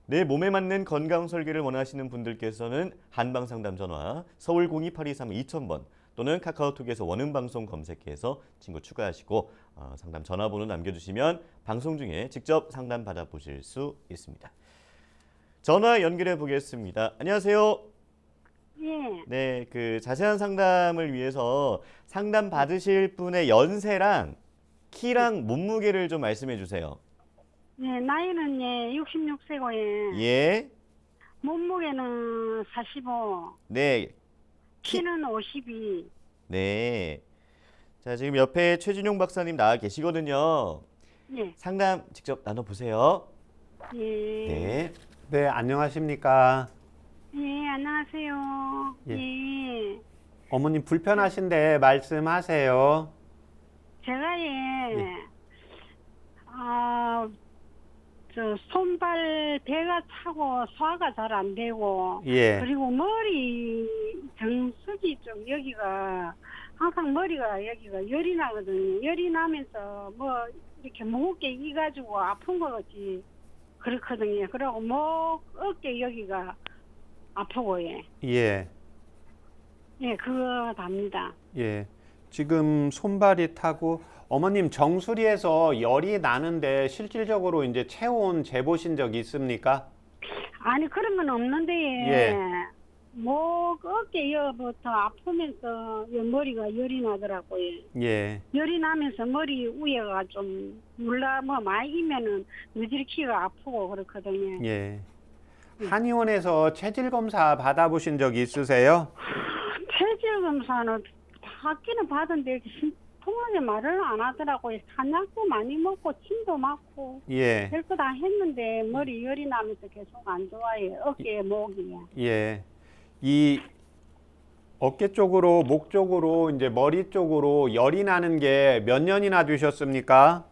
내 몸에 맞는 건강 설계를 원하시는 분들께서는 한방상담 전화 서울 02-823-2000번 또는 카카오톡에서 원음방송 검색해서 친구 추가하시고 상담 전화번호 남겨주시면 방송 중에 직접 상담 받아보실 수 있습니다. 전화 연결해 보겠습니다. 안녕하세요. 예, 네, 그 자세한 상담을 위해서 상담 받으실 분의 연세랑 키랑 몸무게를 좀 말씀해 주세요. 예, 나이는 예, 66세고 예, 예, 몸무게는 45, 네, 키는 52. 네. 자, 지금 옆에 최진용 박사님 나와 계시거든요. 예, 상담 직접 나눠보세요. 예, 네, 네, 안녕하십니까. 예, 안녕하세요. 예. 예, 어머님 불편하신데 말씀하세요. 제가 예, 저 손발 배가 차고 소화가 잘 안 되고 예, 그리고 머리 정수기 쪽 여기가 항상 머리가 여기가 열이 나거든요. 열이 나면서 뭐 이렇게 무겁게 이가지고 아픈 거 같이 그렇거든요. 그리고 목 어깨 여기가 아프고 예, 예 그거 답니다. 예. 지금 손발이 타고 어머님 정수리에서 열이 나는데 실질적으로 이제 체온 재보신 적 있습니까? 아니 그런 건 없는데 예. 목 어깨 여부터 아프면서 머리가 열이 나더라고요. 예, 열이 나면서 머리 위에가 좀 물라 뭐 많이 이면은 느질키가 아프고 그렇거든요. 예. 한의원에서 체질 검사 받아보신 적 있으세요? 체질 검사는 받기는 받은데 통하게 말을 안 하더라고요. 한약도 많이 먹고 침도 맞고 예, 별거 다 했는데 머리 열이 나면서 계속 안 좋아요. 어깨 목이. 예. 이 어깨 쪽으로, 목 쪽으로, 이제 머리 쪽으로 열이 나는 게 몇 년이나 되셨습니까?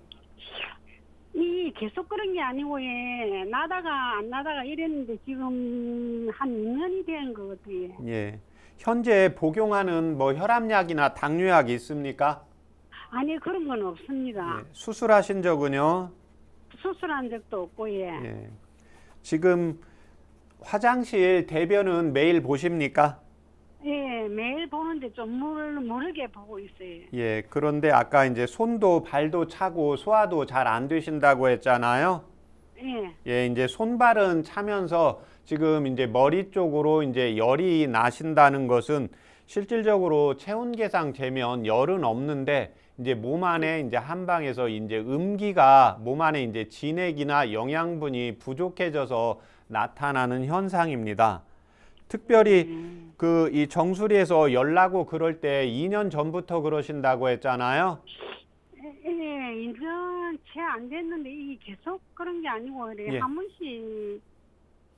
이 계속 그런 게 아니고 나다가 안 나다가 이랬는데 지금 한 2년이 된 것 같아요. 예. 현재 복용하는 뭐 혈압약이나 당뇨약 있습니까? 아니 그런 건 없습니다. 예. 수술하신 적은요? 수술한 적도 없고 예. 지금 화장실 대변은 매일 보십니까? 예, 매일 보는데 좀 모르게 보고 있어요. 예. 그런데 아까 이제 손도 발도 차고 소화도 잘 안 되신다고 했잖아요. 예, 예, 이제 손발은 차면서 지금 이제 머리 쪽으로 이제 열이 나신다는 것은 실질적으로 체온계상 재면 열은 없는데 이제 몸 안에 이제 한방에서 이제 음기가 몸 안에 이제 진액이나 영양분이 부족해져서 나타나는 현상입니다. 특별히 그 이 정수리에서 열 나고 그럴 때 2년 전부터 그러신다고 했잖아요. 예, 인전 채 안 됐는데 이게 계속 그런 게 아니고 이래 예. 한 번씩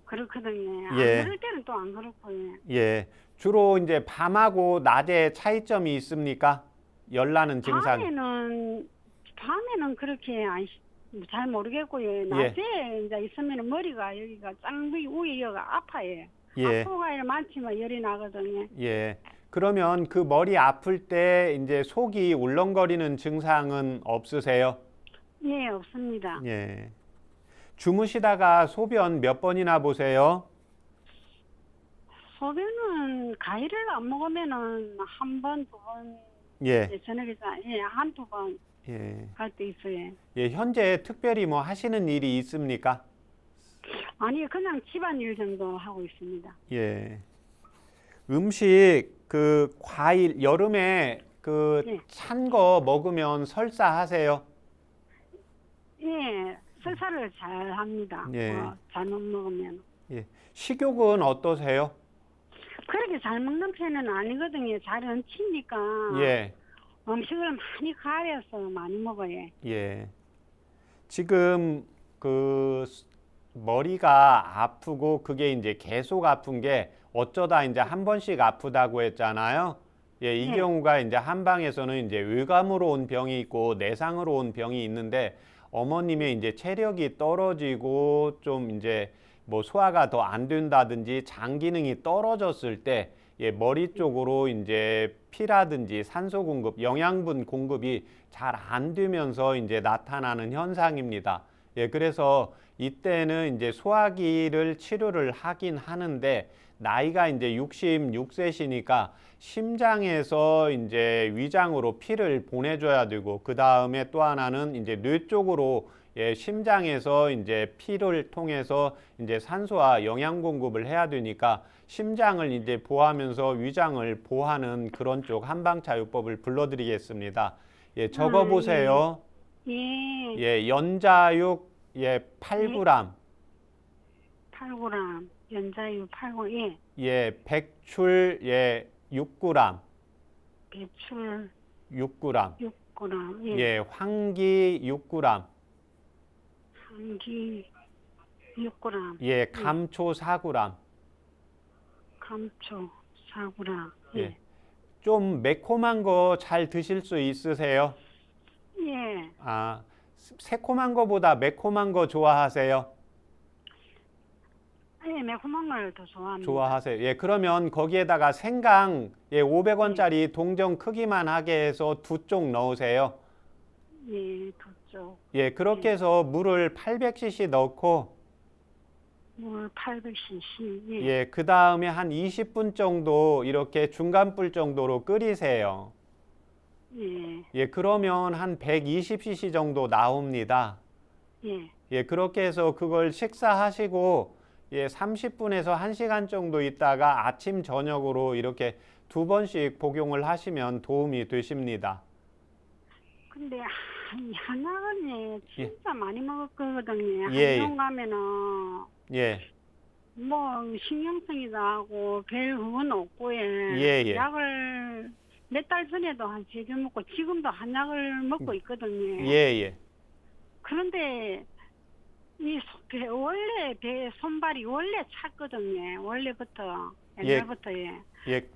그렇거든요. 예. 안 그럴 때는 또 안 그렇고요. 예. 주로 이제 밤하고 낮에 차이점이 있습니까? 열 나는 증상. 밤에는 그렇게 잘 모르겠고요. 낮에 이제 있으면 머리가 여기가 짱구이 위에 여기가 아파요. 예. 아프가 많지만 열이 나거든요. 예. 그러면 그 머리 아플 때 이제 속이 울렁거리는 증상은 없으세요? 예, 없습니다. 예. 주무시다가 소변 몇 번이나 보세요? 소변은 과일을 안 먹으면은 한 번, 두 번, 예. 저녁에 한두 번 예. 갈 때 있어요. 예, 현재 특별히 뭐 하시는 일이 있습니까? 아니, 그냥 집안일 정도 하고 있습니다. 예. 음식 그 과일 여름에 그 예. 찬 거 먹으면 설사하세요? 예, 설사를 잘 합니다. 예. 잘못 먹으면. 예. 식욕은 어떠세요? 그렇게 잘 먹는 편은 아니거든요. 잘 얹히니까 예. 음식을 많이 가려서 많이 먹어요. 예. 지금 그 머리가 아프고 그게 이제 계속 아픈 게 어쩌다 이제 한 번씩 아프다고 했잖아요. 예, 이 네. 경우가 이제 한방에서는 이제 외감으로 온 병이 있고 내상으로 온 병이 있는데 어머님의 이제 체력이 떨어지고 좀 이제 뭐 소화가 더 안 된다든지 장 기능이 떨어졌을 때 예, 머리 쪽으로 이제 피라든지 산소 공급, 영양분 공급이 잘 안 되면서 이제 나타나는 현상입니다. 예, 그래서 이때는 이제 소화기를 치료를 하긴 하는데 나이가 이제 66세시니까 심장에서 이제 위장으로 피를 보내줘야 되고 그 다음에 또 하나는 이제 뇌 쪽으로 예, 심장에서 이제 피를 통해서 이제 산소와 영양 공급을 해야 되니까 심장을 이제 보호하면서 위장을 보호하는 그런 쪽 한방차요법을 불러드리겠습니다. 예, 적어 보세요. 예, 예, 연자육 예, 8g. 8g, 연자유 8g, 예, 예, 백출 예, 6g. 배출 6g. 6g, 예, 예, 황기 6g. 한기 6g, 예, 감초 4g. 감초 4g, 예. 예, 좀 매콤한 거 잘 드실 수 있으세요? 예, 아, 새콤한 거보다 매콤한 거 좋아하세요? 예, 매콤한 걸 더 좋아합니다. 좋아하세요. 예, 그러면 거기에다가 생강 예, 500원짜리 동전 크기만 하게 해서 2쪽 넣으세요. 예, 두쪽 예, 그렇게 해서 물을 800cc 넣고 물 800cc, 예, 예, 그 다음에 한 20분 정도 이렇게 중간불 정도로 끓이세요. 예, 예, 그러면 한 120cc 정도 나옵니다. 예, 예, 그렇게 해서 그걸 식사하시고 예, 30분에서 1시간 정도 있다가 아침 저녁으로 이렇게 2번씩 복용을 하시면 도움이 되십니다. 근데 한약은 예. 진짜 많이 먹었거든요. 예, 한의원 가면은 예. 뭐 신경성이도 하고 별 그건 없고 예, 예. 약을 몇 달 전에도 한 3개 먹고 지금도 한약을 먹고 있거든요. 예, 예. 그런데 원래 배 손발이 원래 찼거든요. 원래부터 옛날부터 예. 예.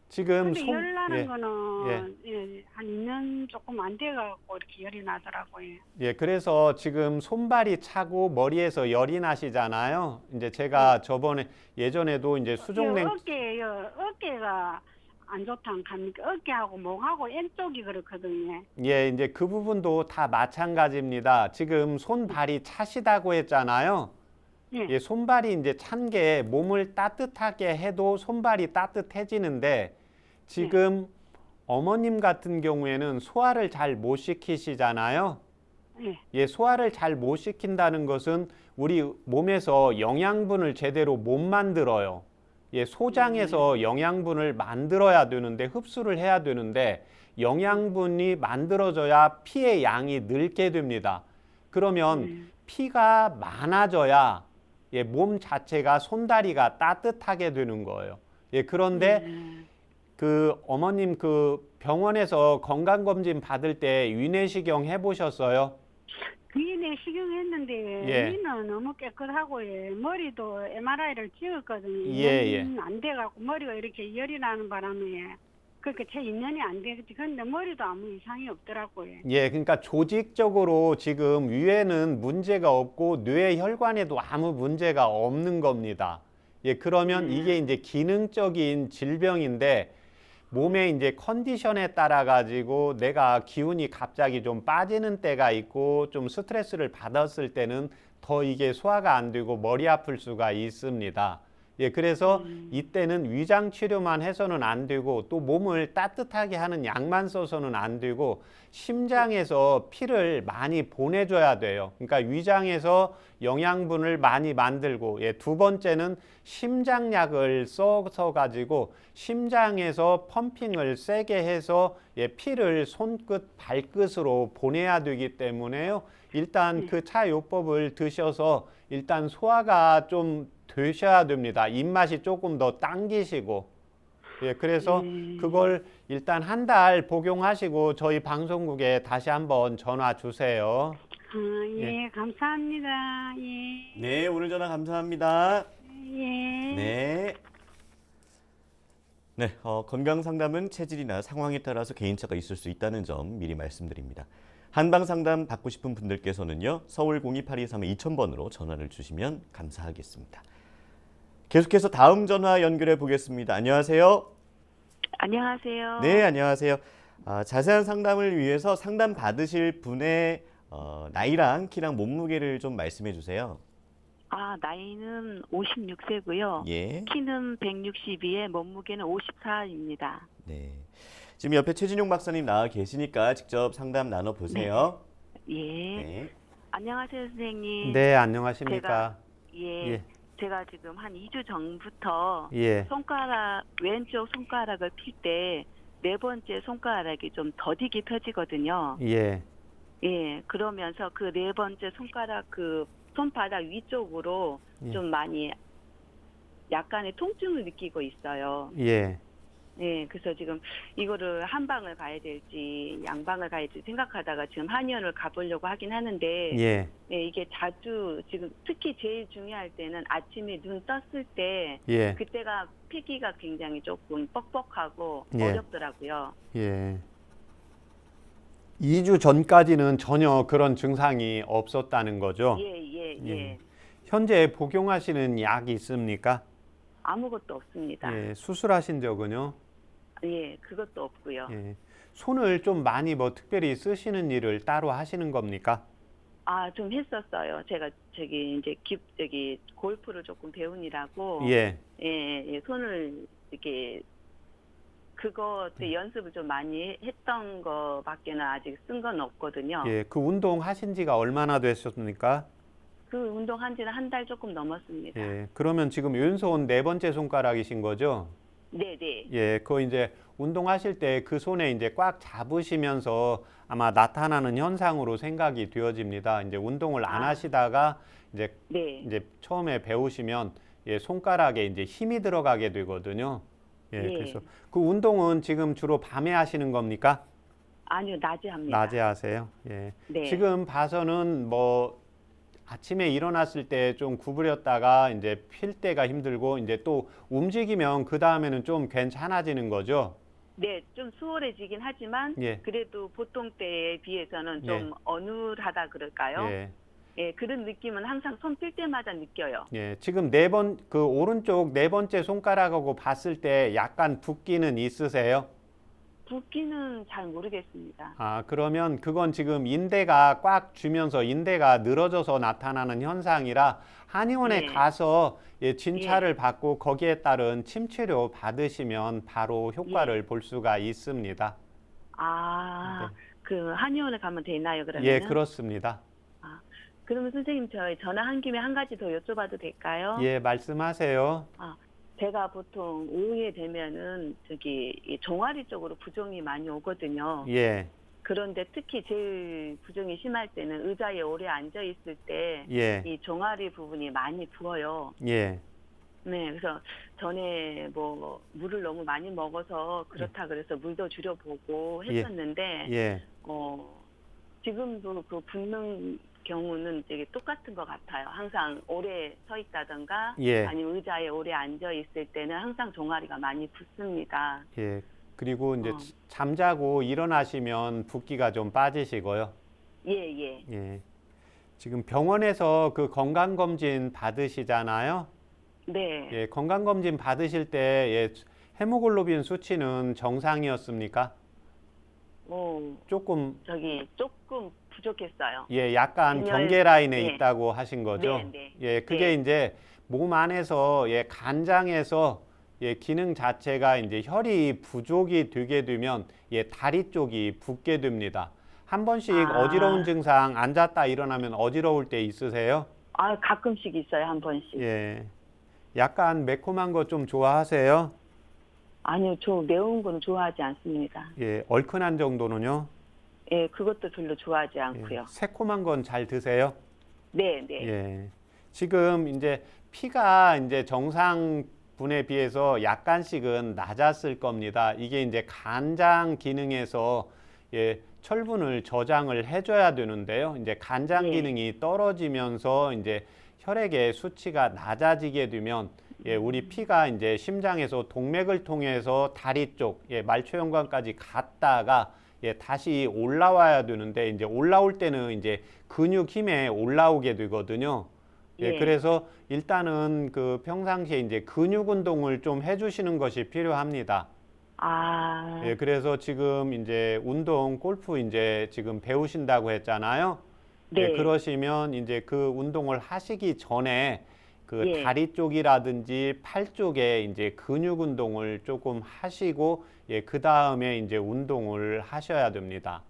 지금 근데 열 나는 거는 예. 한 2년 조금 안 돼갖고 이렇게 열이 나더라고요. 예, 그래서 지금 손발이 차고 머리에서 열이 나시잖아요. 이제 제가 예전에도 이제 수족냉 어깨가 안 좋다는 겁니까? 어깨하고 목하고 왼쪽이 그렇거든요. 예, 이제 그 부분도 다 마찬가지입니다. 지금 손발이 차시다고 했잖아요. 예. 예, 손발이 이제 찬 게 몸을 따뜻하게 해도 손발이 따뜻해지는데 지금 어머님 같은 경우에는 소화를 잘 못 시키시잖아요. 예. 예, 소화를 잘 못 시킨다는 것은 우리 몸에서 영양분을 제대로 못 만들어요. 소장에서 영양분을 만들어야 되는데 흡수를 해야 되는데 영양분이 만들어져야 피의 양이 늘게 됩니다. 그러면 피가 많아져야 몸 자체가 손다리가 따뜻하게 되는 거예요. 그런데 그 어머님 그 병원에서 건강검진 받을 때 위내시경 해보셨어요? 위에 식용했는데 예. 위는 너무 깨끗하고 머리도 MRI를 찍었거든요. 예. 안 돼갖고 머리가 이렇게 열이 나는 바람에 그렇게 제 인연이 안 되겠지. 근데 머리도 아무 이상이 없더라고요. 그러니까 조직적으로 지금 위에는 문제가 없고 뇌 혈관에도 아무 문제가 없는 겁니다. 그러면 이게 이제 기능적인 질병인데 몸의 이제 컨디션에 따라 가지고 내가 기운이 갑자기 좀 빠지는 때가 있고 좀 스트레스를 받았을 때는 더 이게 소화가 안 되고 머리 아플 수가 있습니다. 그래서 이때는 위장 치료만 해서는 안 되고 또 몸을 따뜻하게 하는 약만 써서는 안 되고 심장에서 피를 많이 보내줘야 돼요. 그러니까 위장에서 영양분을 많이 만들고 두 번째는 심장약을 써서 가지고 심장에서 펌핑을 세게 해서 피를 손끝 발끝으로 보내야 되기 때문에요. 일단 그 차요법을 드셔서 일단 소화가 좀 되셔야 됩니다. 입맛이 조금 더 당기시고 그래서 그걸 일단 한 달 복용하시고 저희 방송국에 다시 한번 전화 주세요. 감사합니다. 네, 오늘 전화 감사합니다. 예. 네, 건강 상담은 체질이나 상황에 따라서 개인차가 있을 수 있다는 점 미리 말씀드립니다. 한방 상담 받고 싶은 분들께서는요. 서울 02-8232-2000번으로 전화를 주시면 감사하겠습니다. 계속해서 다음 전화 연결해 보겠습니다. 안녕하세요. 안녕하세요. 네, 안녕하세요. 자세한 상담을 위해서 상담 받으실 분의 나이랑 키랑 몸무게를 좀 말씀해 주세요. 나이는 56세고요. 예. 키는 162에 몸무게는 54입니다. 네. 지금 옆에 최진용 박사님 나와 계시니까 직접 상담 나눠 보세요. 예. 네. 안녕하세요, 선생님. 네, 안녕하십니까? 제가 지금 한 2주 전부터 예. 왼쪽 손가락을 필 때 네 번째 손가락이 좀 더디게 펴지거든요. 예. 그러면서 그 네 번째 손가락 그 손바닥 위쪽으로 좀 많이 약간의 통증을 느끼고 있어요. 그래서 지금 이거를 한방을 가야 될지 양방을 가야 될지 생각하다가 지금 한의원을 가보려고 하긴 하는데 이게 자주 지금 특히 제일 중요할 때는 아침에 눈 떴을 때 그때가 피기가 굉장히 조금 뻑뻑하고 어렵더라고요. 2주 전까지는 전혀 그런 증상이 없었다는 거죠? 현재 복용하시는 약이 있습니까? 아무것도 없습니다. 수술하신 적은요? 그것도 없고요. 손을 좀 많이 특별히 쓰시는 일을 따로 하시는 겁니까? 좀 했었어요. 제가 저기 골프를 조금 배우느라고 손을 이렇게 그거 연습을 좀 많이 했던 거밖에는 아직 쓴 건 없거든요. 그 운동 하신 지가 얼마나 되셨습니까? 그 운동 한 지는 한 달 조금 넘었습니다. 그러면 지금 왼손 네 번째 손가락이신 거죠? 네네. 그거 이제 운동하실 때 그 손에 이제 꽉 잡으시면서 아마 나타나는 현상으로 생각이 되어집니다. 이제 운동을 안 하시다가 이제 처음에 배우시면 손가락에 이제 힘이 들어가게 되거든요. 그래서 그 운동은 지금 주로 밤에 하시는 겁니까? 아니요, 낮에 합니다. 낮에 하세요. 지금 봐서는 아침에 일어났을 때 좀 구부렸다가 이제 필 때가 힘들고 이제 또 움직이면 그 다음에는 좀 괜찮아지는 거죠. 좀 수월해지긴 하지만 그래도 보통 때에 비해서는 좀 어눌하다 그럴까요? 그런 느낌은 항상 손 필 때마다 느껴요. 지금 그 오른쪽 네 번째 손가락하고 봤을 때 약간 붓기는 있으세요? 붓기는 잘 모르겠습니다. 그러면 그건 지금 인대가 꽉 쥐면서 인대가 늘어져서 나타나는 현상이라 한의원에 가서 진찰을 받고 거기에 따른 침치료 받으시면 바로 효과를 볼 수가 있습니다. 그 한의원에 가면 되나요, 그러면? 그렇습니다. 그러면 선생님 저희 전화 한 김에 한 가지 더 여쭤봐도 될까요? 말씀하세요. 제가 보통 오후에 되면은 저기 이 종아리 쪽으로 부종이 많이 오거든요. 예. 그런데 특히 제일 부종이 심할 때는 의자에 오래 앉아 있을 때 예. 이 종아리 부분이 많이 부어요. 예. 네, 그래서 전에 뭐 물을 너무 많이 먹어서 그렇다 그래서 물도 줄여보고 했었는데 예. 지금도 그 붓는 경우는 되게 똑같은 것 같아요. 항상 오래 서 있다던가 예. 아니면 의자에 오래 앉아 있을 때는 항상 종아리가 많이 붓습니다. 예. 그리고 이제 어. 잠자고 일어나시면 붓기가 좀 빠지시고요. 예, 예. 예. 지금 병원에서 그 건강검진 받으시잖아요. 네. 예, 건강검진 받으실 때 예, 헤모글로빈 수치는 정상이었습니까? 조금 조금 부족했어요. 예, 약간 균열, 경계 라인에 네. 있다고 하신 거죠. 네, 네. 예, 그게 이제 몸 안에서 예, 간장에서 예, 기능 자체가 이제 혈이 부족이 되게 되면 예, 다리 쪽이 붓게 됩니다. 한 번씩 어지러운 증상 앉았다 일어나면 어지러울 때 있으세요? 가끔씩 있어요, 한 번씩. 예. 약간 매콤한 거 좀 좋아하세요? 아니요, 저 매운 건 좋아하지 않습니다. 예, 얼큰한 정도는요? 예, 그것도 별로 좋아하지 예, 않고요. 새콤한 건 잘 드세요? 네, 네. 예. 지금 이제 피가 이제 정상분에 비해서 약간씩은 낮았을 겁니다. 이게 이제 간장 기능에서 예, 철분을 저장을 해줘야 되는데요. 이제 간장 예. 기능이 떨어지면서 이제 혈액의 수치가 낮아지게 되면 예, 우리 피가 이제 심장에서 동맥을 통해서 다리 쪽, 예, 말초연관까지 갔다가 예, 다시 올라와야 되는데 이제 올라올 때는 이제 근육 힘에 올라오게 되거든요. 예, 예. 그래서 일단은 그 평상시에 이제 근육 운동을 좀 해주시는 것이 필요합니다. 예, 그래서 지금 이제 운동, 골프 이제 지금 배우신다고 했잖아요. 네. 예, 그러시면 이제 그 운동을 하시기 전에 그 예. 다리 쪽이라든지 팔 쪽에 이제 근육 운동을 조금 하시고 예, 그 다음에 이제 운동을 하셔야 됩니다.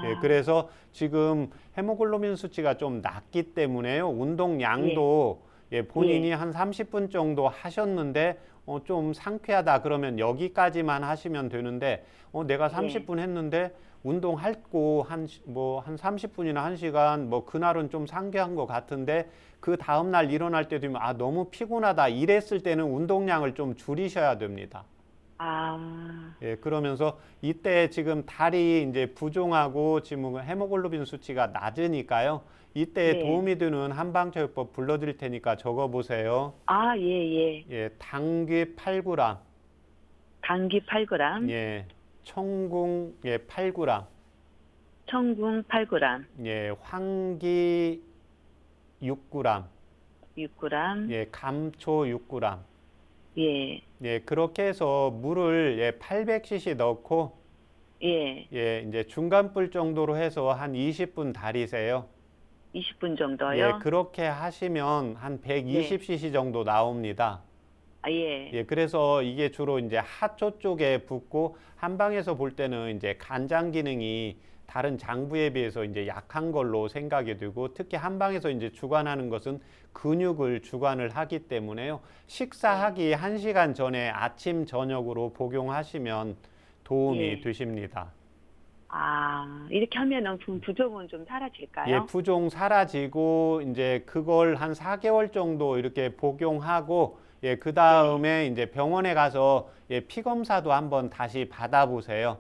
예, 그래서 지금 헤모글로빈 수치가 좀 낮기 때문에요. 운동량도 예, 본인이 한 30분 정도 하셨는데 좀 상쾌하다 그러면 여기까지만 하시면 되는데 내가 30분 했는데 운동할 거 한 30분이나 1시간 뭐 그날은 좀 상쾌한 것 같은데 그 다음 날 일어날 때 되면 너무 피곤하다 이랬을 때는 운동량을 좀 줄이셔야 됩니다. 예, 그러면서 이때 지금 달이 이제 부종하고 지금 헤모글로빈 수치가 낮으니까요. 이때 네. 도움이 되는 한방처요법 불러드릴 테니까 적어보세요. 예. 예, 당귀 8g, 당귀 8g, 예, 청궁 8g, 청궁 8g, 예, 황기 6g, 6g, 예, 감초 6g. 예. 예, 그렇게 해서 물을 800cc 넣고 예. 예, 이제 중간불 정도로 해서 한 20분 달이세요. 20분 정도요? 예, 그렇게 하시면 한 120cc 정도 나옵니다. 예. 예, 그래서 이게 주로 이제 하초 쪽에 붓고 한방에서 볼 때는 이제 간장 기능이 다른 장부에 비해서 이제 약한 걸로 생각이 되고 특히 한방에서 이제 주관하는 것은 근육을 주관을 하기 때문에요. 식사하기 1시간 전에 아침 저녁으로 복용하시면 도움이 되십니다. 이렇게 하면은 부종은 좀 사라질까요? 예, 부종 사라지고 이제 그걸 한 4개월 정도 이렇게 복용하고 예, 그 다음에 이제 병원에 가서 피 검사도 한번 다시 받아보세요.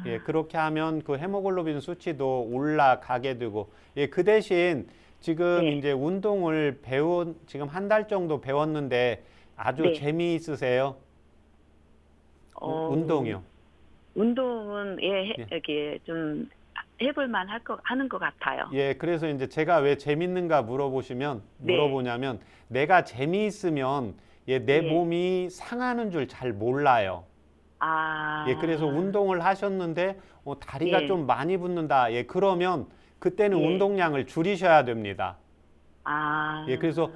예, 그렇게 하면 그 헤모글로빈 수치도 올라가게 되고 예, 그 대신 지금 이제 운동을 지금 한 달 정도 배웠는데 아주 재미있으세요? 운동이요. 운동은 이렇게 좀 해볼만 하는 것 같아요. 예, 그래서 이제 제가 왜 재밌는가 물어보냐면 내가 재미있으면 내 몸이 상하는 줄 잘 몰라요. 예, 그래서 운동을 하셨는데 다리가 좀 많이 붓는다. 예, 그러면 그때는 운동량을 줄이셔야 됩니다. 예, 그래서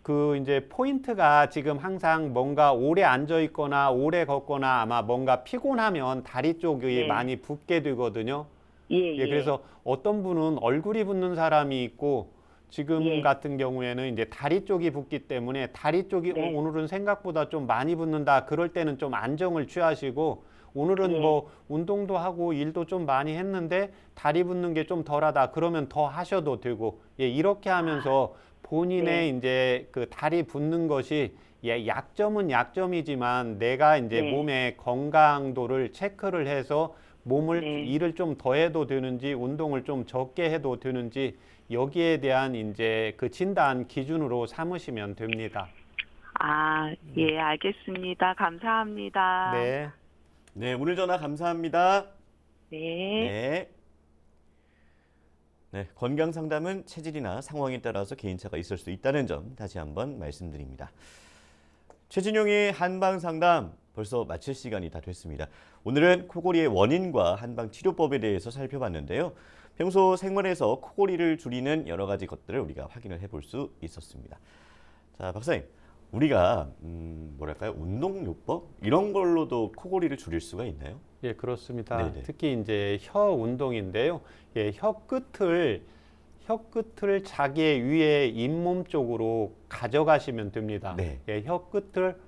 그 이제 포인트가 지금 항상 뭔가 오래 앉아 있거나 오래 걷거나 아마 뭔가 피곤하면 다리 쪽이 많이 붓게 되거든요. 예, 그래서 어떤 분은 얼굴이 붓는 사람이 있고 지금 예. 같은 경우에는 이제 다리 쪽이 붓기 때문에 다리 쪽이 네. 오늘은 생각보다 좀 많이 붓는다. 그럴 때는 좀 안정을 취하시고 오늘은 예. 뭐 운동도 하고 일도 좀 많이 했는데 다리 붓는 게 좀 덜하다. 그러면 더 하셔도 되고 예, 이렇게 하면서 본인의 네. 이제 그 다리 붓는 것이 예, 약점은 약점이지만 내가 이제 네. 몸의 건강도를 체크를 해서 몸을 네. 일을 좀 더 해도 되는지 운동을 좀 적게 해도 되는지 여기에 대한 이제 그 진단 기준으로 삼으시면 됩니다. 예, 알겠습니다. 감사합니다. 네. 네, 오늘 전화 감사합니다. 네. 네. 네, 건강 상담은 체질이나 상황에 따라서 개인차가 있을 수 있다는 점 다시 한번 말씀드립니다. 최진용의 한방 상담 벌써 마칠 시간이 다 됐습니다. 오늘은 코골이의 원인과 한방 치료법에 대해서 살펴봤는데요. 평소 생활에서 코골이를 줄이는 여러 가지 것들을 우리가 확인을 해볼 수 있었습니다. 자, 박사님, 우리가 뭐랄까요, 운동요법 이런 걸로도 코골이를 줄일 수가 있나요? 예, 그렇습니다. 네네. 특히 이제 혀 운동인데요. 예, 혀 끝을 자기의 위에 잇몸 쪽으로 가져가시면 됩니다. 네. 예, 혀 끝을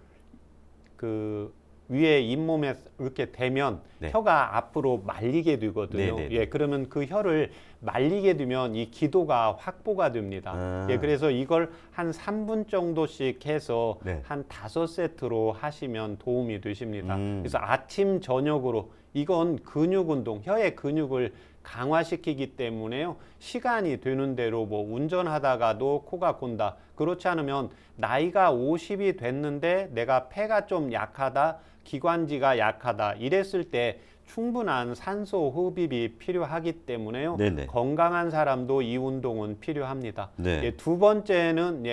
그 위에 잇몸에 이렇게 대면 네. 혀가 앞으로 말리게 되거든요. 네네네. 예, 그러면 그 혀를 말리게 되면 이 기도가 확보가 됩니다. 예, 그래서 이걸 한 3분 정도씩 해서 네. 한 5세트로 하시면 도움이 되십니다. 음. 그래서 아침 저녁으로 이건 근육 운동, 혀의 근육을 강화시키기 때문에요. 시간이 되는 대로 뭐 운전하다가도 코가 곤다. 그렇지 않으면 나이가 50이 됐는데 내가 폐가 좀 약하다, 기관지가 약하다 이랬을 때 충분한 산소 흡입이 필요하기 때문에요. 네네. 건강한 사람도 이 운동은 필요합니다. 네. 예, 두 번째는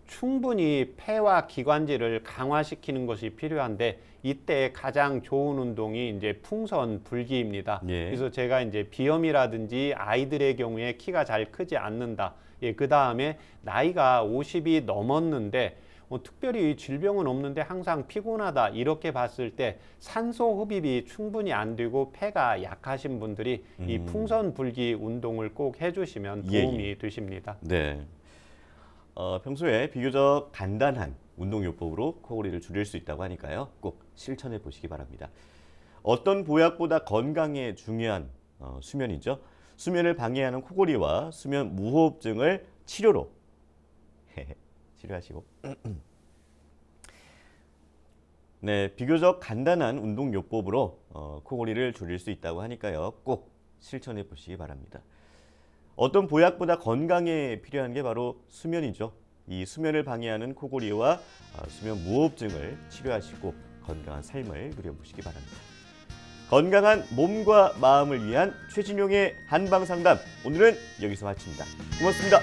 충분히 폐와 기관지를 강화시키는 것이 필요한데 이때 가장 좋은 운동이 이제 풍선 불기입니다. 예. 그래서 제가 이제 비염이라든지 아이들의 경우에 키가 잘 크지 않는다. 예, 그 다음에 나이가 50이 넘었는데 특별히 질병은 없는데 항상 피곤하다 이렇게 봤을 때 산소 흡입이 충분히 안 되고 폐가 약하신 분들이 이 풍선 불기 운동을 꼭 해주시면 도움이 되십니다. 네. 평소에 비교적 간단한 운동요법으로 코골이를 줄일 수 있다고 하니까요. 꼭 실천해 보시기 바랍니다. 어떤 보약보다 건강에 중요한 수면이죠. 수면을 방해하는 코골이와 수면 무호흡증을 치료로 치료하시고 네, 비교적 간단한 운동요법으로 코골이를 줄일 수 있다고 하니까요. 꼭 실천해 보시기 바랍니다. 어떤 보약보다 건강에 필요한 게 바로 수면이죠. 이 수면을 방해하는 코골이와 수면 무호흡증을 치료하시고 건강한 삶을 누려보시기 바랍니다. 건강한 몸과 마음을 위한 최진용의 한방 상담, 오늘은 여기서 마칩니다. 고맙습니다.